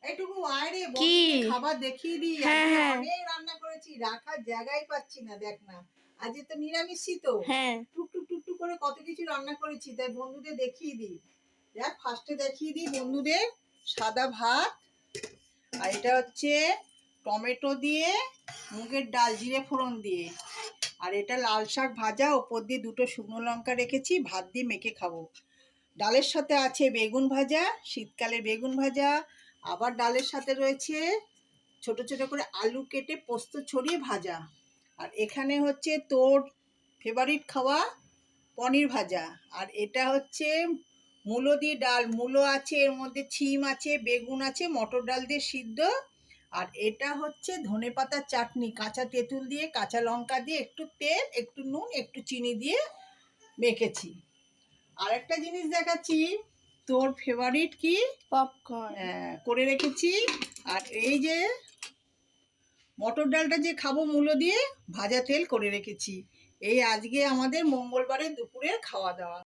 এইটুকু আয় রে, কি? বন্ধুদের খাবার দেখিয়ে দিই। হ্যাঁ, আজকে হ্যাঁ। অনেক রান্না করেছি, রাখার জায়গাই পাচ্ছি না, দেখ না। আজকে তো নিরামিষই তো। হ্যাঁ। টুকটুক টুকটুক করে কত কিছু রান্না করেছি, তাই বন্ধুদের দেখিয়ে দিই। দেখ, ফার্স্টে দেখিয়ে দিই বন্ধুদের সাদা ভাত, আর এটা হচ্ছে টমেটো দিয়ে মুগের ডাল জিরে ফোড়ন দিয়ে, আর এটা লাল শাক ভাজা, ওপর দিয়ে দুটো শুকনো লঙ্কা রেখেছি, ভাত দিয়ে মেখে খাবো। ডালের সাথে আছে বেগুন ভাজা, শীতকালে বেগুন ভাজা। আবার ডালের সাথে রয়েছে ছোট ছোট করে আলু কেটে পোস্ত ছড়িয়ে ভাজা। আর এখানে হচ্ছে তোর ফেভারিট খাওয়া পনির ভাজা। আর এটা হচ্ছে মূলো দিয়ে ডাল, মূলো আছে, এর মধ্যে ছিম আছে, বেগুন আছে, মটর ডাল দিয়ে সিদ্ধ। আর এটা হচ্ছে ধনেপাতার চাটনি, কাঁচা তেঁতুল দিয়ে, কাঁচা লঙ্কা দিয়ে, একটু তেল, একটু নুন, একটু চিনি দিয়ে মেখেছি। আরেকটা জিনিস দেখাচ্ছি, তোর ফেভারিট কি পপকর্ন। করে রেখেছি। আর এই যে মটর ডালটা যে খাবো মূলো দিয়ে, ভাজা তেল করে রেখেছি। এই আজকে আমাদের মঙ্গলবারের দুপুরের খাওয়া দাওয়া।